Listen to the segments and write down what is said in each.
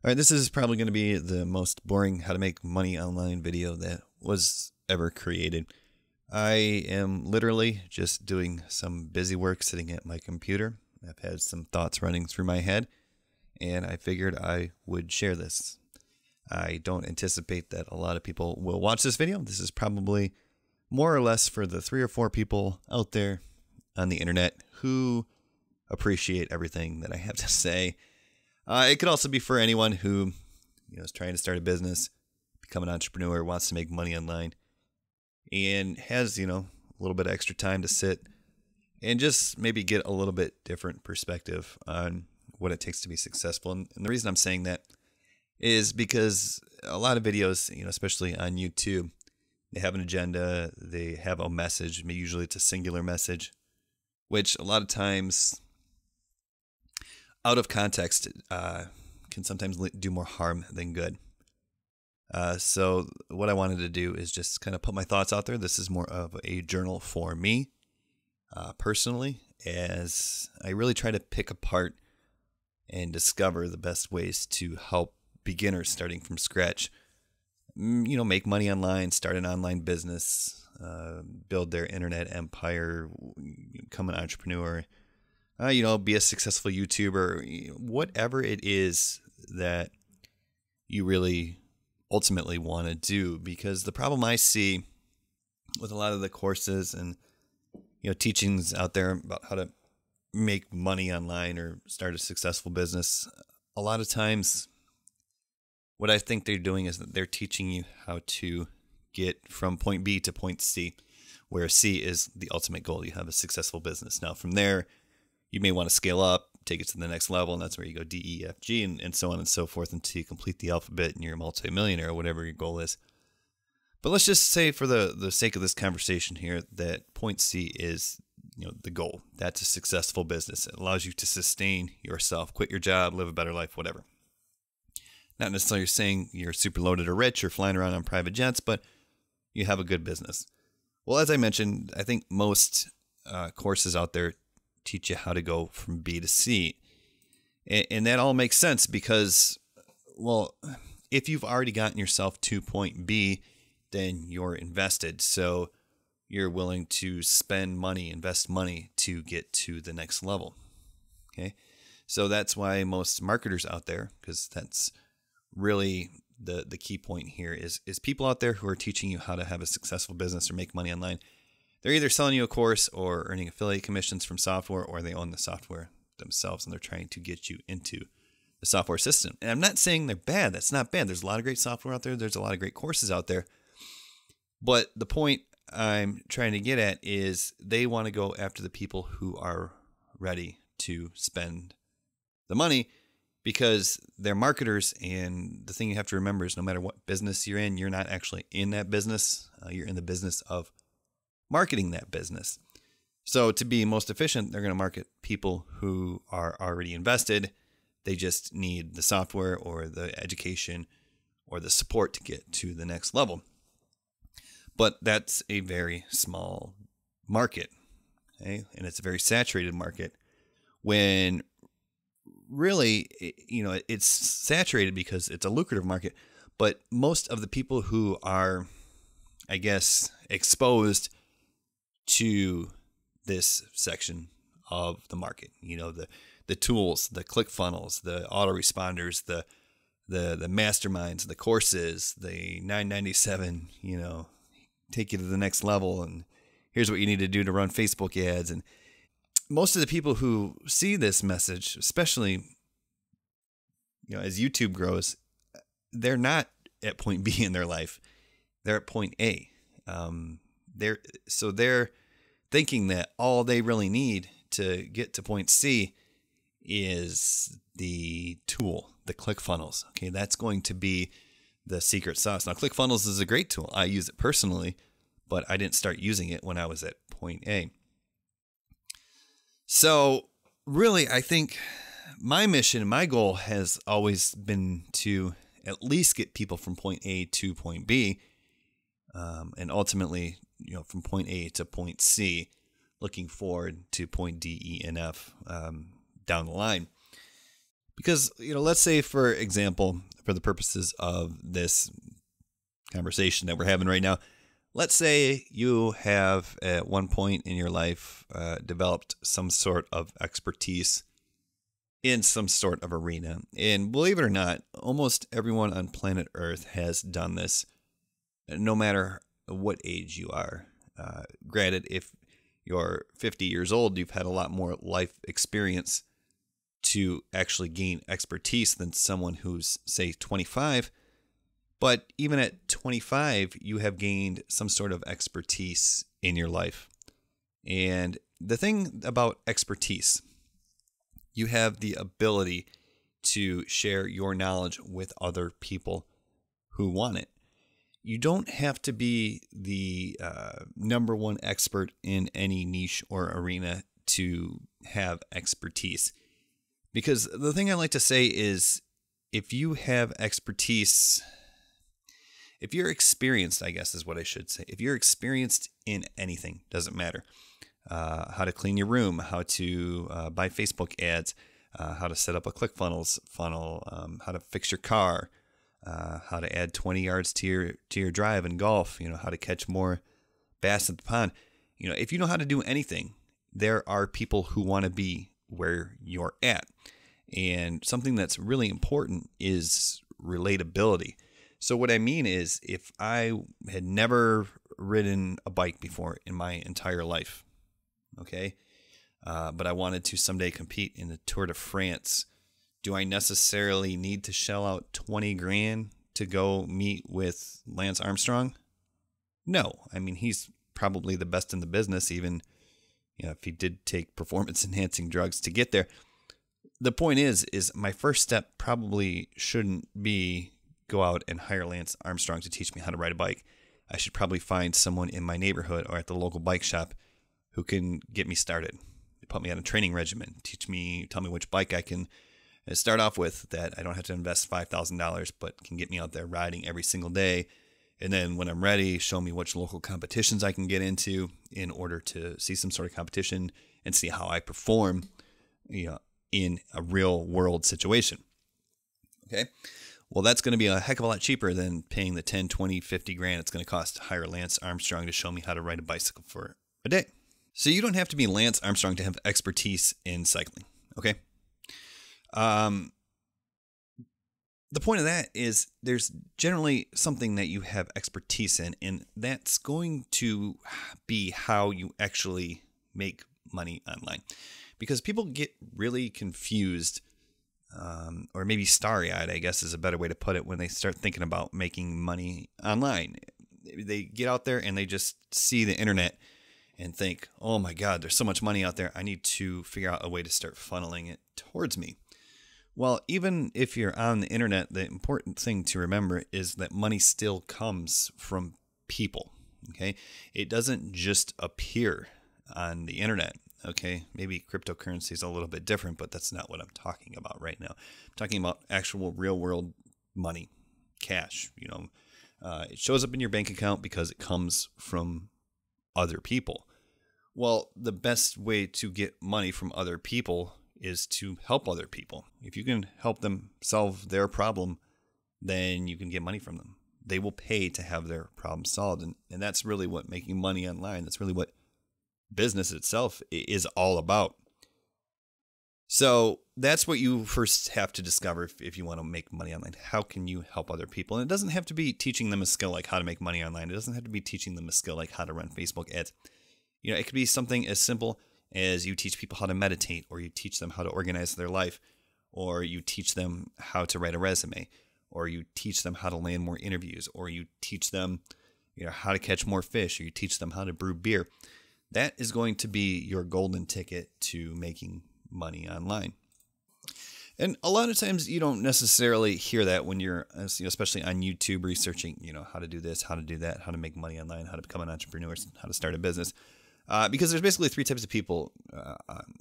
All right, this is probably going to be the most boring how to make money online video that was ever created. I am literally just doing some busy work sitting at my computer. I've had some thoughts running through my head, and I figured I would share this. I don't anticipate that a lot of people will watch this video. This is probably more or less for the 3 or 4 people out there on the internet who appreciate everything that I have to say. It could also be for anyone who, is trying to start a business, become an entrepreneur, wants to make money online, and has, a little bit of extra time to sit and just maybe get a little bit different perspective on what it takes to be successful. And the reason I'm saying that is because a lot of videos, especially on YouTube, they have an agenda, they have a message, usually it's a singular message, which a lot of times out of context can sometimes do more harm than good. So what I wanted to do is just kind of put my thoughts out there. This is more of a journal for me personally, as I really try to pick apart and discover the best ways to help beginners starting from scratch, make money online, start an online business, build their internet empire, become an entrepreneur, be a successful YouTuber, whatever it is that you really ultimately want to do. Because the problem I see with a lot of the courses and, teachings out there about how to make money online or start a successful business, a lot of times what I think they're doing is that they're teaching you how to get from point B to point C, where C is the ultimate goal. You have a successful business. Now, from there, you may want to scale up, take it to the next level, and that's where you go D, E, F, G, and so on and so forth until you complete the alphabet and you're a multimillionaire or whatever your goal is. But let's just say, for the sake of this conversation here, that point C is the goal. That's a successful business. It allows you to sustain yourself, quit your job, live a better life, whatever. Not necessarily saying you're super loaded or rich or flying around on private jets, but you have a good business. Well, as I mentioned, I think most courses out there teach you how to go from B to C. And that all makes sense because, well, if you've already gotten yourself to point B, then you're invested. So you're willing to spend money, invest money to get to the next level. Okay. So that's why most marketers out there, because that's really the key point here, is people out there who are teaching you how to have a successful business or make money online. They're either selling you a course or earning affiliate commissions from software, or they own the software themselves and they're trying to get you into the software system. And I'm not saying they're bad. That's not bad. There's a lot of great software out there. There's a lot of great courses out there. But the point I'm trying to get at is they want to go after the people who are ready to spend the money, because they're marketers. And the thing you have to remember is no matter what business you're in, you're not actually in that business. You're in the business of marketing that business. So to be most efficient, they're going to market people who are already invested. They just need the software or the education or the support to get to the next level. But that's a very small market, okay? And it's a very saturated market, when really, it's saturated because it's a lucrative market. But most of the people who are, I guess, exposed to this section of the market, the tools, the ClickFunnels, the autoresponders, the masterminds, the courses, the 997, take you to the next level, and here's what you need to do to run Facebook ads. And most of the people who see this message, especially, as YouTube grows, they're not at point B in their life. They're at point A. They're thinking that all they really need to get to point C is the tool, the ClickFunnels. Okay, that's going to be the secret sauce. Now, ClickFunnels is a great tool. I use it personally, but I didn't start using it when I was at point A. So really, I think my mission, my goal has always been to at least get people from point A to point B, and ultimately, from point A to point C, looking forward to point D, E, and F down the line. Because, let's say, for example, for the purposes of this conversation that we're having right now, let's say you have at one point in your life developed some sort of expertise in some sort of arena. And believe it or not, almost everyone on planet Earth has done this, no matter what age you are. Granted, if you're 50 years old, you've had a lot more life experience to actually gain expertise than someone who's, say, 25. But even at 25, you have gained some sort of expertise in your life. And the thing about expertise, you have the ability to share your knowledge with other people who want it. You don't have to be the number one expert in any niche or arena to have expertise. Because the thing I like to say is, if you have expertise, if you're experienced, I guess is what I should say. If you're experienced in anything, doesn't matter. How to clean your room, how to buy Facebook ads, how to set up a ClickFunnels funnel, how to fix your car, how to add 20 yards to your drive in golf, how to catch more bass at the pond. If you know how to do anything, there are people who want to be where you're at. And something that's really important is relatability. So what I mean is, if I had never ridden a bike before in my entire life, okay, but I wanted to someday compete in the Tour de France, do I necessarily need to shell out 20 grand to go meet with Lance Armstrong? No. I mean, he's probably the best in the business, even if he did take performance-enhancing drugs to get there. The point is my first step probably shouldn't be go out and hire Lance Armstrong to teach me how to ride a bike. I should probably find someone in my neighborhood or at the local bike shop who can get me started. Put me on a training regimen, tell me which bike I can start off with that I don't have to invest $5,000, but can get me out there riding every single day. And then when I'm ready, show me which local competitions I can get into in order to see some sort of competition and see how I perform, in a real world situation. Okay. Well, that's going to be a heck of a lot cheaper than paying the 10, 20, 50 grand it's going to cost to hire Lance Armstrong to show me how to ride a bicycle for a day. So you don't have to be Lance Armstrong to have expertise in cycling. Okay. The point of that is there's generally something that you have expertise in, and that's going to be how you actually make money online. Because people get really confused, or maybe starry-eyed, I guess is a better way to put it, when they start thinking about making money online. They get out there and they just see the internet and think, oh my God, there's so much money out there. I need to figure out a way to start funneling it towards me. Well, even if you're on the internet, the important thing to remember is that money still comes from people. Okay. It doesn't just appear on the internet. Okay. Maybe cryptocurrency is a little bit different, but that's not what I'm talking about right now. I'm talking about actual real world money, cash. It shows up in your bank account because it comes from other people. Well, the best way to get money from other people is to help other people. If you can help them solve their problem, then you can get money from them. They will pay to have their problem solved. And that's really what making money online, that's really what business itself is all about. So that's what you first have to discover if you want to make money online. How can you help other people? And it doesn't have to be teaching them a skill like how to make money online. It doesn't have to be teaching them a skill like how to run Facebook ads. It could be something as simple as you teach people how to meditate, or you teach them how to organize their life, or you teach them how to write a resume, or you teach them how to land more interviews, or you teach them how to catch more fish, or you teach them how to brew beer. That is going to be your golden ticket to making money online. And a lot of times you don't necessarily hear that when you're, especially on YouTube, researching, how to do this, how to do that, how to make money online, how to become an entrepreneur, how to start a business. Because there's basically three types of people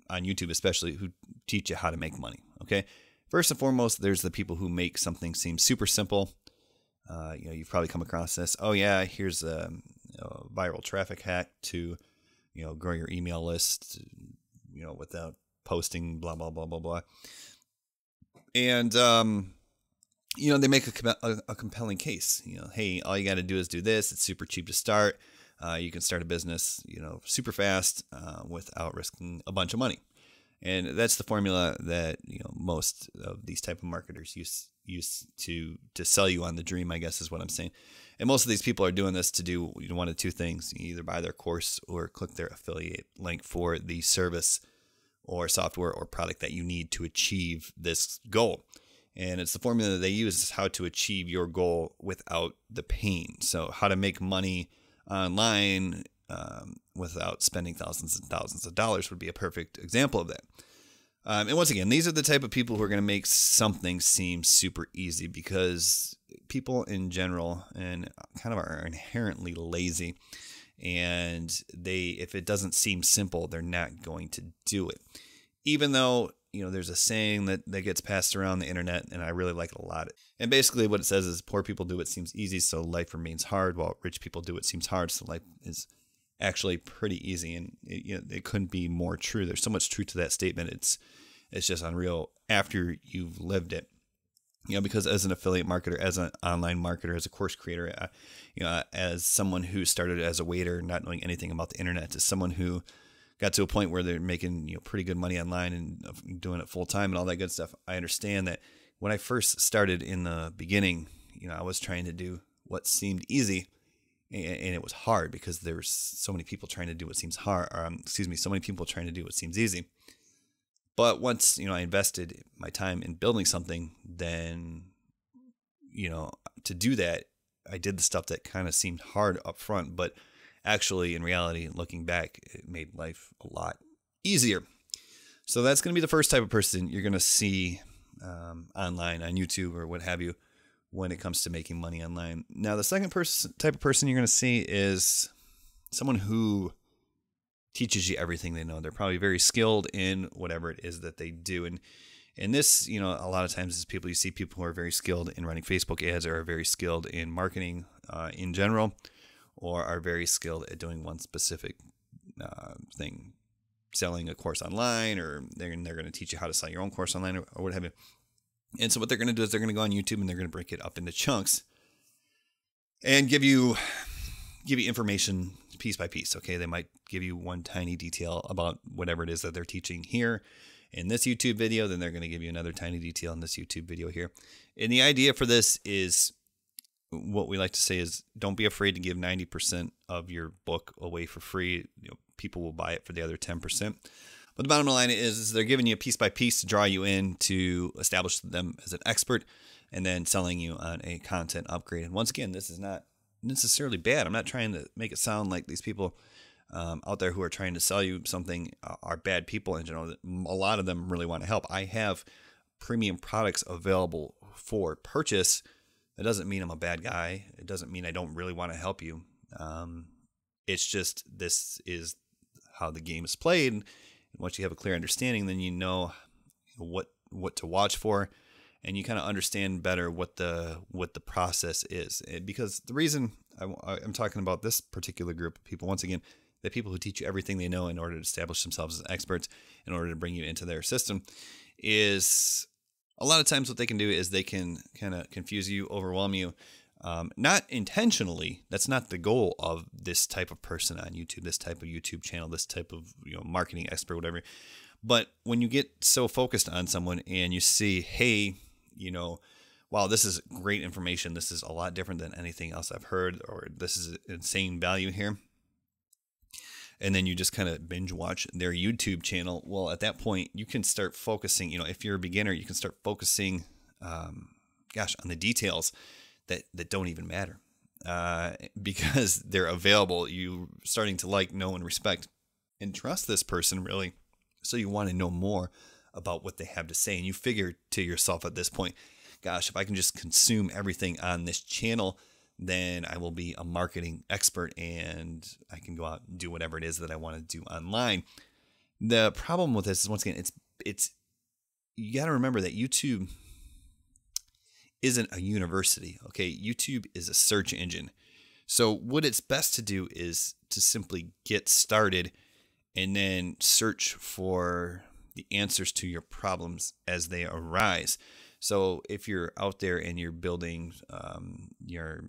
on YouTube, especially, who teach you how to make money. Okay. First and foremost, there's the people who make something seem super simple. You've probably come across this. Oh yeah, here's a viral traffic hack to, grow your email list, without posting, blah, blah, blah, blah, blah. And, they make a compelling case. Hey, all you got to do is do this. It's super cheap to start. You can start a business, super fast without risking a bunch of money. And that's the formula that most of these type of marketers use to sell you on the dream, I guess is what I'm saying. And most of these people are doing this to do one of two things: you either buy their course or click their affiliate link for the service or software or product that you need to achieve this goal. And it's the formula that they use is how to achieve your goal without the pain. So how to make money online without spending thousands and thousands of dollars would be a perfect example of that. And once again, these are the type of people who are going to make something seem super easy, because people in general and kind of are inherently lazy. And if it doesn't seem simple, they're not going to do it. Even though, there's a saying that gets passed around the internet, and I really like it a lot. And basically what it says is poor people do what seems easy, so life remains hard, while rich people do what seems hard, so life is actually pretty easy. And it couldn't be more true. There's so much truth to that statement. It's just unreal after you've lived it. Because as an affiliate marketer, as an online marketer, as a course creator, as someone who started as a waiter, not knowing anything about the internet, as someone who got to a point where they're making pretty good money online and doing it full time and all that good stuff, I understand that when I first started in the beginning, I was trying to do what seemed easy, and it was hard because there's so many people trying to do what seems hard. So many people trying to do what seems easy. But once, I invested my time in building something, then, to do that, I did the stuff that kind of seemed hard up front, but actually, in reality, looking back, it made life a lot easier. So that's going to be the first type of person you're going to see online on YouTube or what have you when it comes to making money online. Now, the second type of person you're going to see is someone who teaches you everything they know. They're probably very skilled in whatever it is that they do. And this, a lot of times is you see people who are very skilled in running Facebook ads, or are very skilled in marketing in general, or are very skilled at doing one specific thing, selling a course online, or they're going to teach you how to sell your own course online, or what have you. And so what they're going to do is they're going to go on YouTube and they're going to break it up into chunks and give you information piece by piece. Okay, they might give you one tiny detail about whatever it is that they're teaching here in this YouTube video, then they're going to give you another tiny detail in this YouTube video here. And the idea for this is, what we like to say is, don't be afraid to give 90% of your book away for free. People will buy it for the other 10%. But the bottom line is they're giving you piece by piece to draw you in, to establish them as an expert, and then selling you on a content upgrade. And once again, this is not necessarily bad. I'm not trying to make it sound like these people out there who are trying to sell you something are bad people in general. A lot of them really want to help. I have premium products available for purchase. That doesn't mean I'm a bad guy. It doesn't mean I don't really want to help you. It's just, this is how the game is played. And once you have a clear understanding, then you know what to watch for, and you kind of understand better what the process is. Because the reason I'm talking about this particular group of people, once again, the people who teach you everything they know in order to establish themselves as experts, in order to bring you into their system, is a lot of times what they can do is they can kind of confuse you, overwhelm you. Not intentionally. That's not the goal of this type of person on YouTube, this type of YouTube channel, this type of marketing expert, whatever. But when you get so focused on someone and you see, hey, wow, this is great information. This is a lot different than anything else I've heard, or this is insane value here. And then you just kind of binge watch their YouTube channel. Well, at that point, you can start focusing, if you're a beginner, you can start focusing, on the details that don't even matter, because they're available. You starting to like, know, and respect and trust this person, really. So you want to know more about what they have to say. And you figure to yourself at this point, gosh, if I can just consume everything on this channel, then I will be a marketing expert and I can go out and do whatever it is that I want to do online. The problem with this is, once again, it's you got to remember that YouTube isn't a university. Okay, YouTube is a search engine. So what it's best to do is to simply get started and then search for the answers to your problems as they arise. So if you're out there and you're building your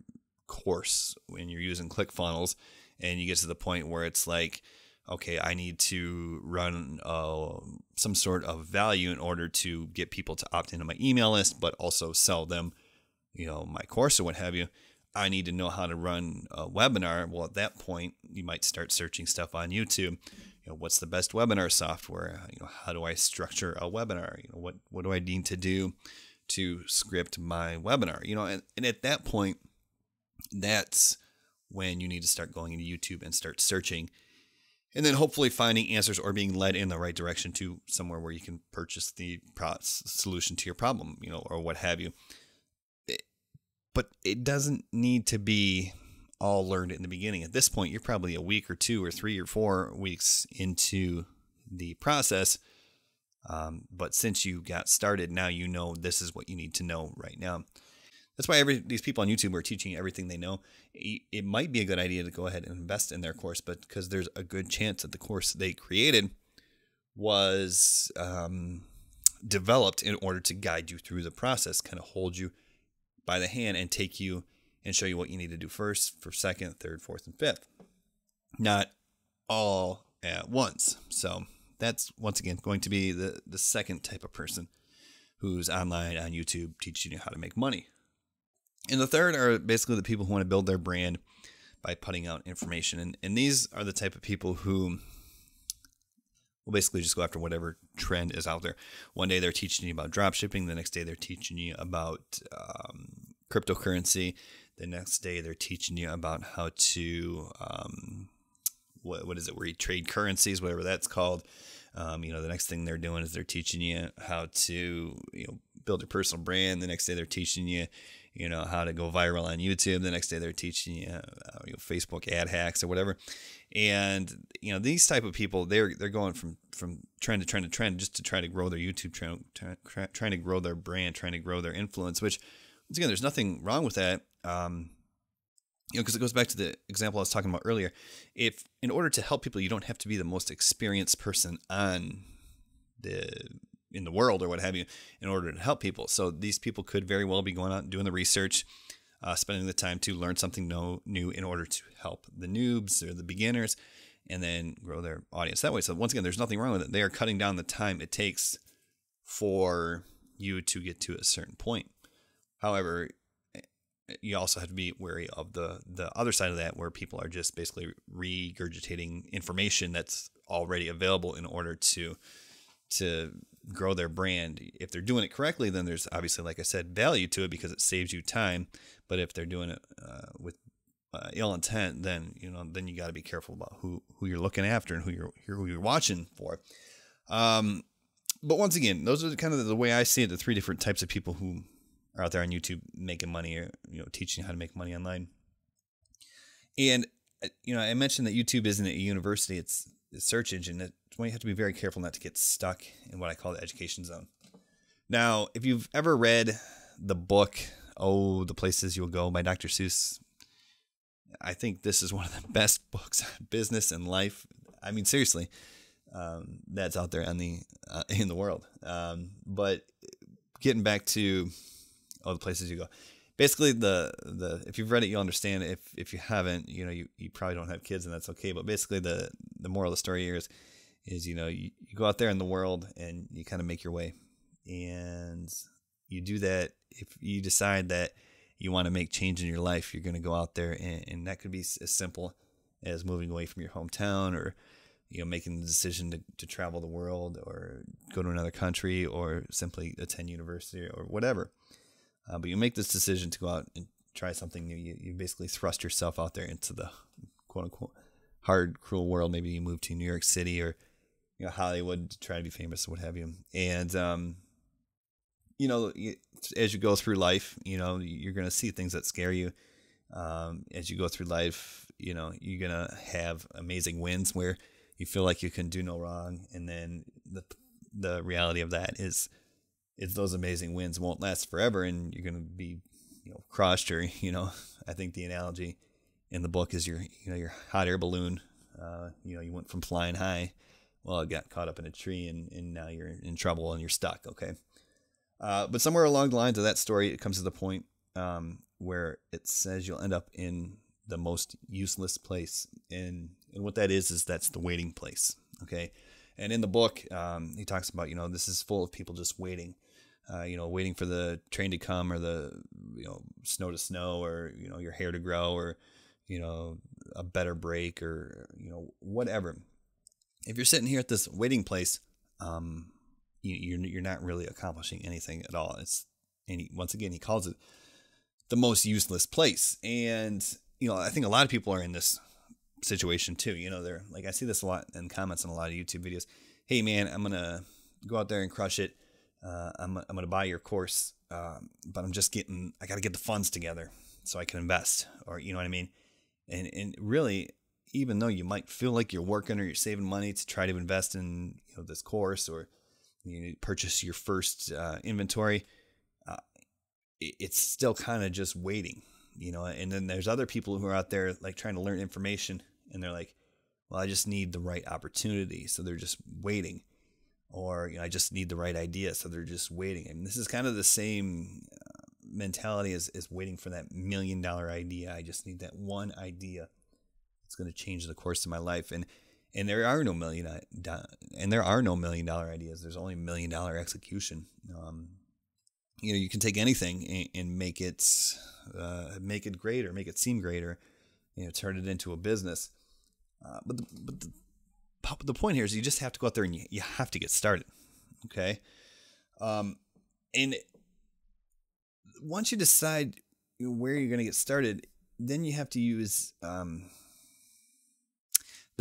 course and you're using ClickFunnels, and you get to the point where it's like, okay, I need to run some sort of value in order to get people to opt into my email list, but also sell them, my course or what have you. I need to know how to run a webinar. Well, at that point, you might start searching stuff on YouTube. What's the best webinar software? How do I structure a webinar? What do I need to do to script my webinar? And at that point, that's when you need to start going into YouTube and start searching, and then hopefully finding answers or being led in the right direction to somewhere where you can purchase the solution to your problem, or what have you. But it doesn't need to be all learned in the beginning. At this point, you're probably a week or 2 or 3 or 4 weeks into the process. But since you got started, now this is what you need to know right now. That's why these people on YouTube are teaching everything they know. It might be a good idea to go ahead and invest in their course, but because there's a good chance that the course they created was developed in order to guide you through the process, kind of hold you by the hand and take you and show you what you need to do first, for second, third, fourth, and fifth. Not all at once. So that's, once again, going to be the second type of person who's online on YouTube teaching you how to make money. And the third are basically the people who want to build their brand by putting out information. And these are the type of people who will basically just go after whatever trend is out there. One day they're teaching you about drop shipping. The next day they're teaching you about cryptocurrency. The next day they're teaching you about how to, what is it, where you trade currencies, whatever that's called. The next thing they're doing is they're teaching you how to, build your personal brand. The next day they're teaching you, how to go viral on YouTube. The next day they're teaching you, Facebook ad hacks or whatever. And, these type of people, they're going from trend to trend to trend just to try to grow their YouTube channel, trying to grow their brand, trying to grow their influence, which, once again, there's nothing wrong with that. Because it goes back to the example I was talking about earlier. If in order to help people, you don't have to be the most experienced person in the world or what have you in order to help people. So these people could very well be going out and doing the research, spending the time to learn something new in order to help the noobs or the beginners, and then grow their audience that way. So once again, there's nothing wrong with it. They are cutting down the time it takes for you to get to a certain point. However, you also have to be wary of the other side of that, where people are just basically regurgitating information that's already available in order to grow their brand. If they're doing it correctly, then there's obviously, like I said, value to it because it saves you time. But if they're doing it with ill intent, then then you got to be careful about who you're looking after and who you're watching for. But once again, those are kind of the way I see it. The 3 different types of people who are out there on YouTube making money, or teaching how to make money online. And I mentioned that YouTube isn't a university; it's a search engine. That's why you have to be very careful not to get stuck in what I call the education zone. Now, if you've ever read the book "Oh, the Places You'll Go" by Dr. Seuss, I think this is one of the best books on business and life. I mean, seriously, that's out there in the world. But getting back to the places you go. Basically, if you've read it, you'll understand. If you haven't, you probably don't have kids, and that's okay. But basically, the moral of the story here is you go out there in the world and you kind of make your way, and you do that. If you decide that you want to make change in your life, you're going to go out there, and that could be as simple as moving away from your hometown, or making the decision to travel the world, or go to another country, or simply attend university, or whatever. But you make this decision to go out and try something new. You basically thrust yourself out there into the quote-unquote hard, cruel world. Maybe you move to New York City or Hollywood to try to be famous or what have you. And, as you go through life, you're going to see things that scare you. As you go through life, you're going to have amazing wins where you feel like you can do no wrong. And then the reality of that is those amazing wins won't last forever, and you're going to be, crushed, or, I think the analogy in the book is your hot air balloon. You went from flying high, well, it got caught up in a tree, and now you're in trouble and you're stuck. Okay. But somewhere along the lines of that story, it comes to the point where it says you'll end up in the most useless place. And what that is that's the waiting place. Okay. And in the book, he talks about, this is full of people just waiting, waiting for the train to come, or the, snow to snow, or, your hair to grow, or, a better break, or, whatever. If you're sitting here at this waiting place, you're not really accomplishing anything at all. Once again, he calls it the most useless place. And, I think a lot of people are in this situation too. They're like, I see this a lot in comments on a lot of YouTube videos. Hey man, I'm going to go out there and crush it. I'm going to buy your course. But I got to get the funds together so I can invest, or, you know what I mean? And really, even though you might feel like you're working or you're saving money to try to invest in, this course, or purchase your first inventory, it's still kind of just waiting, and then there's other people who are out there like trying to learn information, and they're like, well, I just need the right opportunity. So they're just waiting, or, I just need the right idea. So they're just waiting. And this is kind of the same mentality as waiting for that $1 million idea. I just need that one idea. It's going to change the course of my life. And there are no $1 million ideas. There's only $1 million execution. You can take anything and make it great, or make it seem great, or turn it into a business. But the point here is you just have to go out there and you have to get started. Okay. And once you decide where you're going to get started, then you have to use the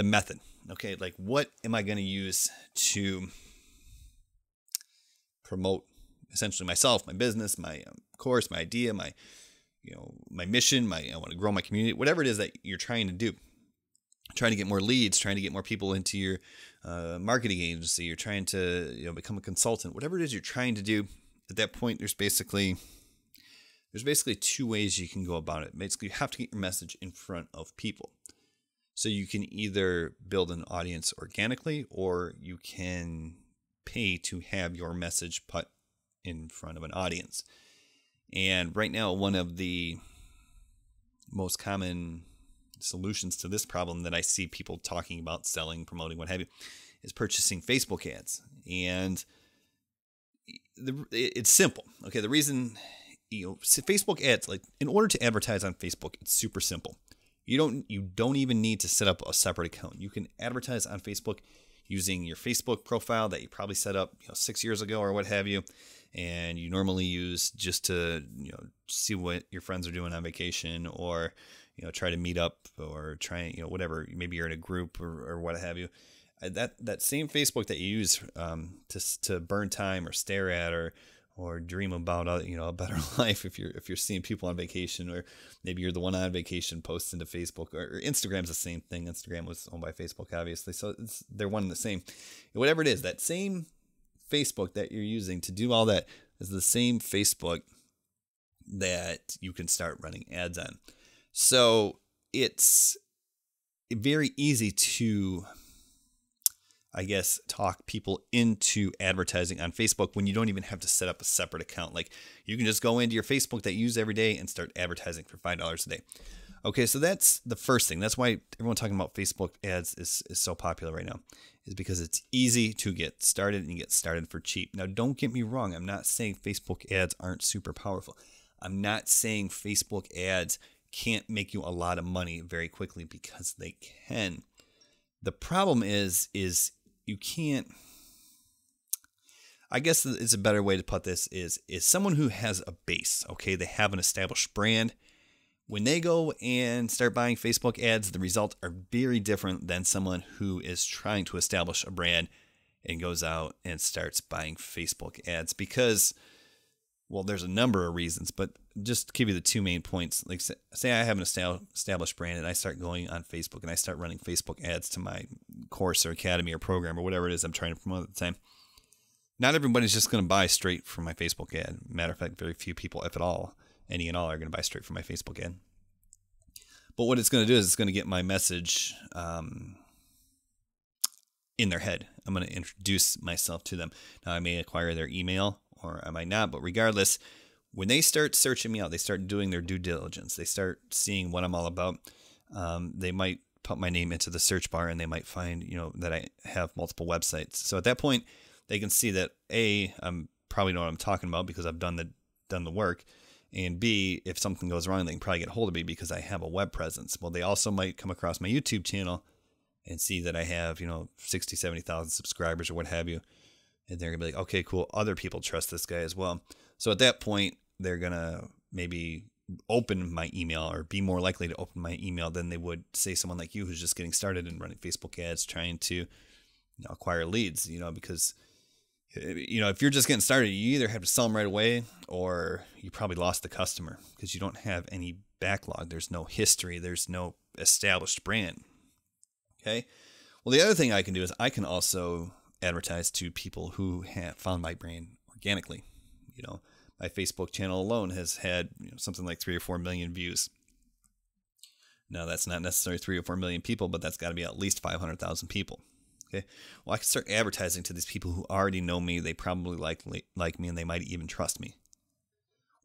method. Okay. Like, what am I going to use to promote essentially myself, my business, my course, my idea, my mission, I want to grow my community, whatever it is that you're trying to do. Trying to get more leads, trying to get more people into your marketing agency, you're trying to become a consultant, whatever it is you're trying to do. At that point, there's basically two ways you can go about it. Basically, you have to get your message in front of people. So you can either build an audience organically, or you can pay to have your message put in front of an audience. And right now, one of the most common solutions to this problem that I see people talking about, selling, promoting, what have you, is purchasing Facebook ads. And it's simple. Okay, the reason, Facebook ads, like, in order to advertise on Facebook, it's super simple. You don't even need to set up a separate account. You can advertise on Facebook using your Facebook profile that you probably set up 6 years ago or what have you, and you normally use just to see what your friends are doing on vacation, or try to meet up, or try whatever, maybe you're in a group or what have you. That same Facebook that you use to burn time or stare at, or dream about a better life, if you're seeing people on vacation, or maybe you're the one on vacation posting to Facebook, or Instagram's the same thing. Instagram was owned by Facebook, obviously, so they're one and the same. Whatever it is, that same Facebook that you're using to do all that is the same Facebook that you can start running ads on. So it's very easy to, I guess, talk people into advertising on Facebook when you don't even have to set up a separate account. Like, you can just go into your Facebook that you use every day and start advertising for $5 a day. Okay, so that's the first thing. That's why everyone talking about Facebook ads is so popular right now, is because it's easy to get started, and you get started for cheap. Now, don't get me wrong. I'm not saying Facebook ads aren't super powerful. I'm not saying Facebook ads can't make you a lot of money very quickly, because they can. The problem is you can't. I guess it's a better way to put this is someone who has a base. Okay, they have an established brand. When they go and start buying Facebook ads, the results are very different than someone who is trying to establish a brand and goes out and starts buying Facebook ads, because, well, there's a number of reasons, but just to give you the two main points. Like, say I have an established brand, and I start going on Facebook and I start running Facebook ads to my course or academy or program or whatever it is I'm trying to promote at the time. Not everybody's just going to buy straight from my Facebook ad. Matter of fact, very few people, if at all, any and all, are going to buy straight from my Facebook ad. But what it's going to do is it's going to get my message in their head. I'm going to introduce myself to them. Now, I may acquire their email, or I might not. But regardless, when they start searching me out, they start doing their due diligence. They start seeing what I'm all about. They might put my name into the search bar and they might find, that I have multiple websites. So at that point, they can see that I'm probably know what I'm talking about because I've done the work. And B, if something goes wrong, they can probably get hold of me because I have a web presence. Well, they also might come across my YouTube channel and see that I have, 60, 70,000 subscribers or what have you. And they're going to be like, okay, cool. Other people trust this guy as well. So at that point, they're going to maybe open my email or be more likely to open my email than they would say someone like you who's just getting started and running Facebook ads, trying to acquire leads, because if you're just getting started, you either have to sell them right away or you probably lost the customer because you don't have any backlog. There's no history. There's no established brand. Okay. Well, the other thing I can do is I can also advertise to people who have found my brand organically. My Facebook channel alone has had something like 3 or 4 million views. Now, that's not necessarily 3 or 4 million people, but that's got to be at least 500,000 people. Okay. Well, I can start advertising to these people who already know me. They probably like me, and they might even trust me.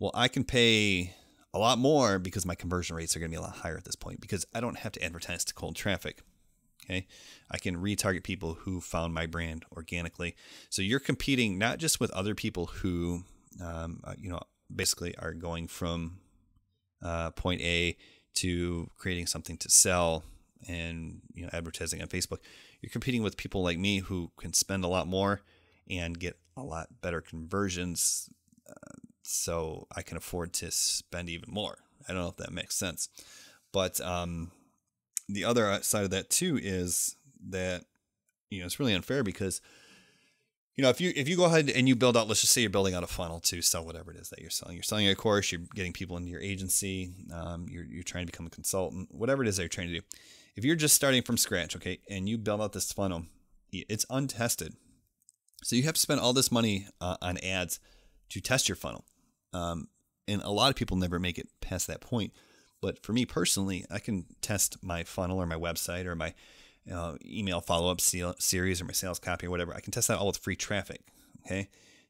Well, I can pay a lot more because my conversion rates are going to be a lot higher at this point because I don't have to advertise to cold traffic. Okay. I can retarget people who found my brand organically. So you're competing not just with other people who, basically are going from point A to creating something to sell and, advertising on Facebook. You're competing with people like me who can spend a lot more and get a lot better conversions. So I can afford to spend even more. I don't know if that makes sense. But the other side of that too is that, it's really unfair because, if you go ahead and you build out, let's just say you're building out a funnel to sell whatever it is that you're selling. You're selling a course, you're getting people into your agency, you're trying to become a consultant, whatever it is that you're trying to do. If you're just starting from scratch, okay, and you build out this funnel, it's untested. So you have to spend all this money on ads to test your funnel. And a lot of people never make it past that point. But for me personally, I can test my funnel or my website or my email follow-up series or my sales copy or whatever. I can test that all with free traffic. Okay.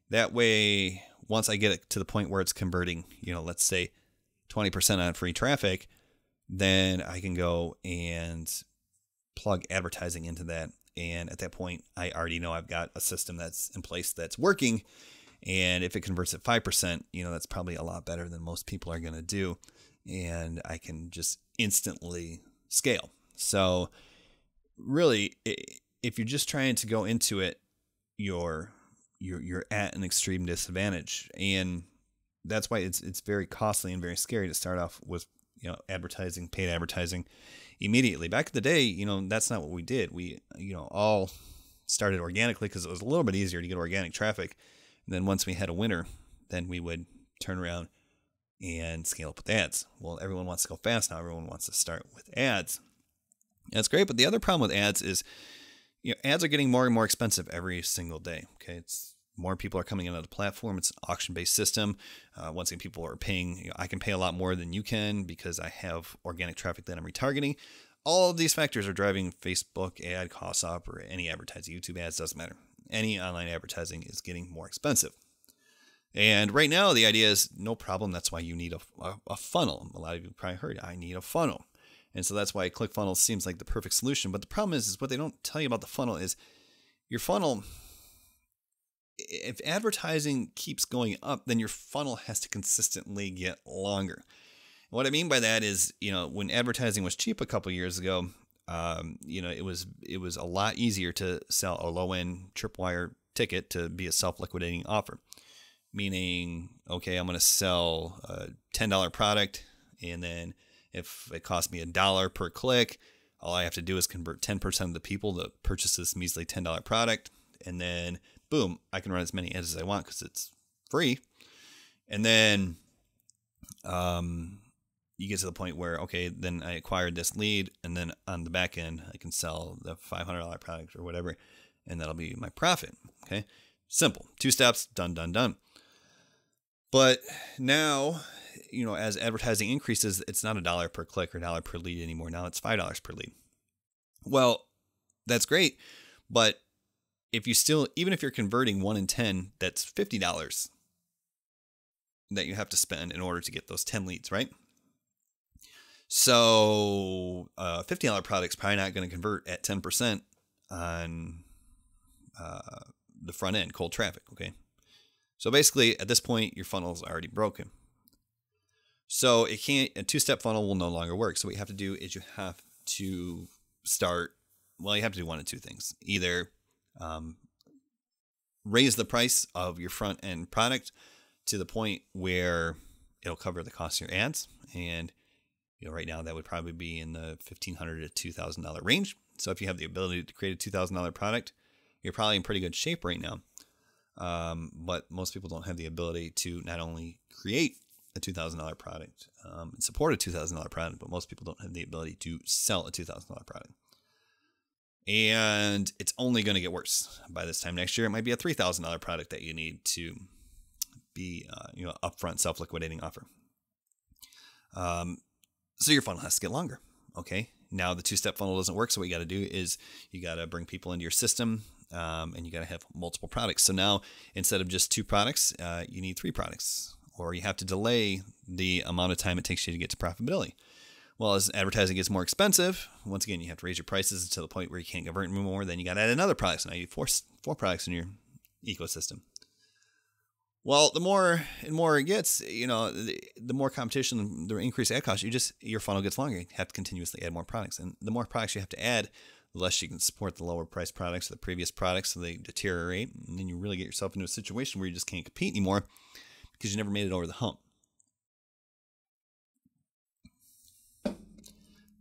That way, once I get it to the point where it's converting, let's say 20% on free traffic, then I can go and plug advertising into that. And at that point, I already know I've got a system that's in place that's working. And if it converts at 5%, that's probably a lot better than most people are going to do. And I can just instantly scale. So really, if you're just trying to go into it, you're at an extreme disadvantage. And that's why it's very costly and very scary to start off with, advertising, paid advertising immediately. Back in the day, that's not what we did. We, all started organically because it was a little bit easier to get organic traffic. And then once we had a winner, then we would turn around and scale up with ads. Well, everyone wants to go fast now. Everyone wants to start with ads. That's great. But the other problem with ads is, ads are getting more and more expensive every single day. Okay. It's more people are coming into the platform. It's an auction-based system. Once again, people are paying, I can pay a lot more than you can because I have organic traffic that I'm retargeting. All of these factors are driving Facebook ad costs up, or any advertising, YouTube ads, doesn't matter. Any online advertising is getting more expensive. And right now, the idea is no problem. That's why you need a funnel. A lot of you probably heard, I need a funnel. And so that's why ClickFunnels seems like the perfect solution. But the problem is what they don't tell you about the funnel is your funnel, if advertising keeps going up, then your funnel has to consistently get longer. And what I mean by that is, when advertising was cheap a couple years ago, it was a lot easier to sell a low-end tripwire ticket to be a self-liquidating offer. Meaning, okay, I'm going to sell a $10 product, and then if it costs me $1 per click, all I have to do is convert 10% of the people to purchase this measly $10 product, and then boom, I can run as many ads as I want because it's free. And then you get to the point where, okay, then I acquired this lead, and then on the back end, I can sell the $500 product or whatever, and that'll be my profit. Okay, simple, 2 steps, done, done, done. But now, as advertising increases, it's not $1 per click or $1 per lead anymore. Now it's $5 per lead. Well, that's great. But if you still, even if you're converting 1 in 10, that's $50 that you have to spend in order to get those 10 leads, right? So a $50 product is probably not going to convert at 10% on the front end, cold traffic, okay? So basically, at this point, your funnel is already broken. So a two-step funnel will no longer work. So what you have to do is you have to start, well, you have to do one of two things. Either raise the price of your front-end product to the point where it'll cover the cost of your ads. And right now that would probably be in the $1,500 to $2,000 range. So if you have the ability to create a $2,000 product, you're probably in pretty good shape right now. But most people don't have the ability to not only create a $2,000 product and support a $2,000 product, but most people don't have the ability to sell a $2,000 product. And it's only going to get worse. By this time next year, it might be a $3,000 product that you need to be, upfront self-liquidating offer. So your funnel has to get longer. Okay. Now the two-step funnel doesn't work. So what you got to do is you got to bring people into your system, and you got to have multiple products. So now instead of just 2 products, you need 3 products, or you have to delay the amount of time it takes you to get to profitability. Well, as advertising gets more expensive, once again, you have to raise your prices to the point where you can't convert anymore. Then you got to add another product. So now you have 4 products in your ecosystem. Well, the more and more it gets, the more competition, the increased ad cost, your funnel gets longer. You have to continuously add more products. And the more products you have to add, the less you can support the lower price products or the previous products, so they deteriorate. And then you really get yourself into a situation where you just can't compete anymore because you never made it over the hump.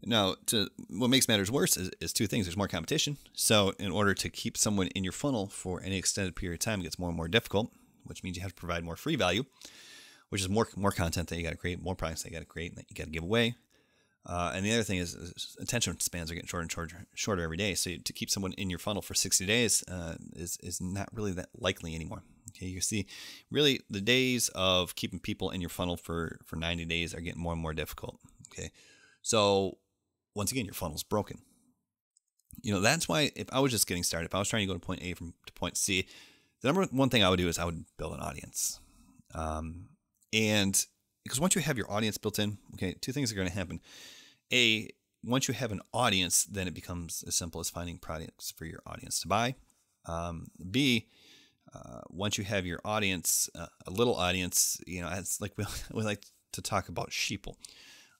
Now, what makes matters worse is 2 things. There's more competition. So in order to keep someone in your funnel for any extended period of time, it gets more and more difficult, which means you have to provide more free value, which is more content that you got to create, more products that you got to create, and that you got to give away. And the other thing is attention spans are getting shorter and shorter every day. So to keep someone in your funnel for 60 days is not really that likely anymore. Okay, you see, really the days of keeping people in your funnel for 90 days are getting more and more difficult. Okay, so once again, your funnel's broken. That's why if I was just getting started, if I was trying to go to point A to point C, the number one thing I would do is I would build an audience. And because once you have your audience built in, okay, 2 things are going to happen. A, once you have an audience, then it becomes as simple as finding products for your audience to buy. B, once you have your audience, a little audience, it's like we like to talk about sheeple.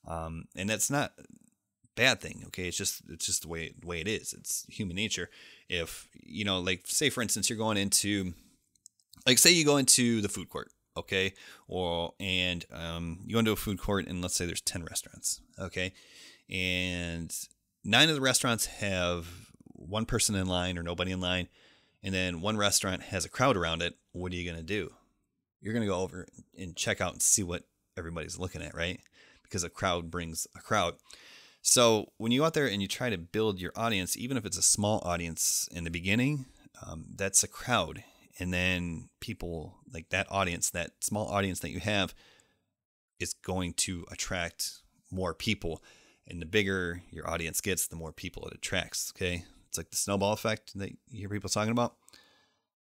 And that's not a bad thing. Okay. It's just the way it is. It's human nature. If, like say for instance, you're going into, like say you go into the food court. Okay. And you go into a food court and let's say there's 10 restaurants. Okay. And 9 of the restaurants have 1 person in line or nobody in line. And then 1 restaurant has a crowd around it. What are you going to do? You're going to go over and check out and see what everybody's looking at, right? Because a crowd brings a crowd. So when you go out there and you try to build your audience, even if it's a small audience in the beginning, that's a crowd. And then people like that audience, that small audience that you have is going to attract more people. And the bigger your audience gets, the more people it attracts. Okay. It's like the snowball effect that you hear people talking about.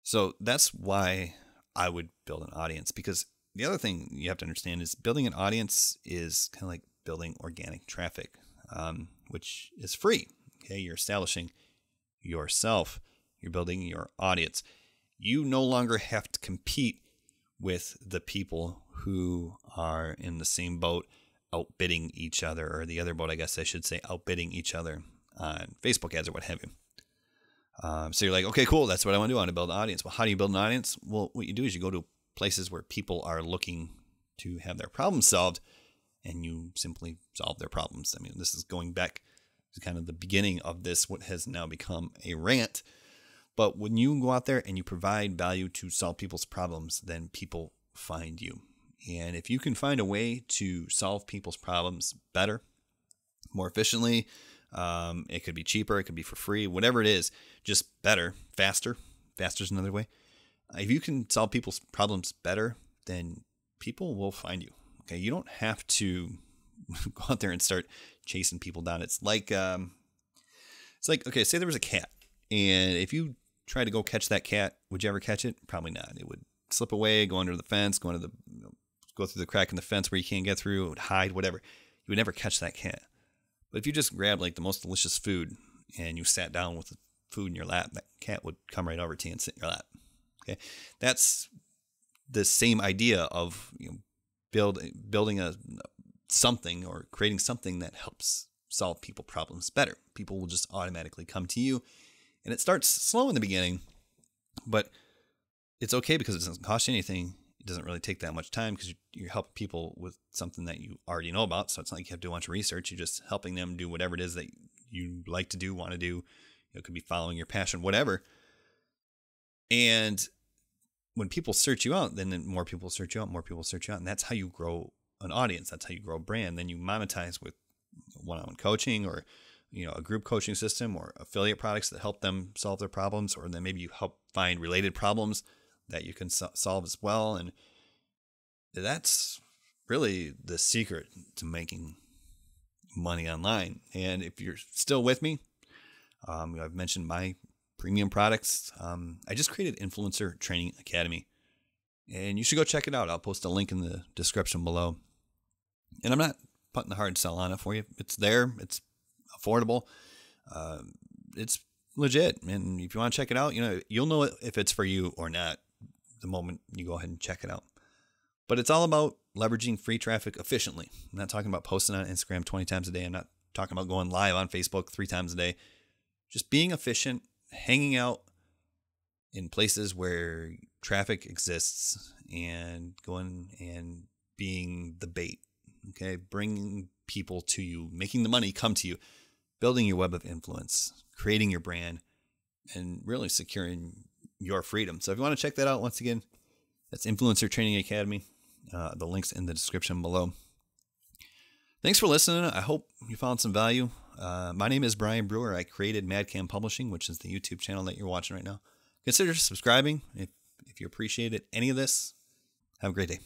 So that's why I would build an audience, because the other thing you have to understand is building an audience is kind of like building organic traffic, which is free. Okay. You're establishing yourself. You're building your audience. You no longer have to compete with the people who are in the same boat, outbidding each other, or the other boat, I guess I should say, outbidding each other on Facebook ads or what have you. So you're like, okay, cool. That's what I want to do. I want to build an audience. Well, how do you build an audience? Well, what you do is you go to places where people are looking to have their problems solved, and you simply solve their problems. I mean, this is going back to kind of the beginning of this, what has now become a rant. But when you go out there and you provide value to solve people's problems, then people find you. And if you can find a way to solve people's problems better, more efficiently, it could be cheaper, it could be for free, whatever it is, just better, faster. Faster is another way. If you can solve people's problems better, then people will find you. Okay, you don't have to go out there and start chasing people down. It's like okay, say there was a cat, and if you try to go catch that cat, would you ever catch it? Probably not. It would slip away, go under the fence, go into the go through the crack in the fence where you can't get through, it would hide, whatever. You would never catch that cat. But if you just grabbed like the most delicious food and you sat down with the food in your lap, that cat would come right over to you and sit in your lap. Okay, that's the same idea of building something or creating something that helps solve people problems better. People will just automatically come to you, and it starts slow in the beginning, but it's okay because it doesn't cost you anything. It doesn't really take that much time because you're helping people with something that you already know about. So it's not like you have to do a bunch of research. You're just helping them do whatever it is that you like to do, want to do. It could be following your passion, whatever. And when people search you out, then more people search you out, more people search you out. And that's how you grow an audience. That's how you grow a brand. Then you monetize with one-on-one coaching or a group coaching system or affiliate products that help them solve their problems. Or then maybe you help find related problems that you can solve as well. And that's really the secret to making money online. And if you're still with me, I've mentioned my premium products. I just created Influencer Training Academy, and you should go check it out. I'll post a link in the description below. And I'm not putting the hard sell on it for you. It's there. It's affordable. It's legit. And if you want to check it out, you'll know if it's for you or not the moment you go ahead and check it out. But it's all about leveraging free traffic efficiently. I'm not talking about posting on Instagram 20 times a day. I'm not talking about going live on Facebook 3 times a day. Just being efficient, hanging out in places where traffic exists and going and being the bait, okay? Bringing people to you, making the money come to you, building your web of influence, creating your brand, and really securing your freedom. So if you want to check that out, once again, that's Influencer Training Academy. The link's in the description below. Thanks for listening. I hope you found some value. My name is Brian Brewer. I created Madcam Publishing, which is the YouTube channel that you're watching right now. Consider subscribing if you appreciated any of this. Have a great day.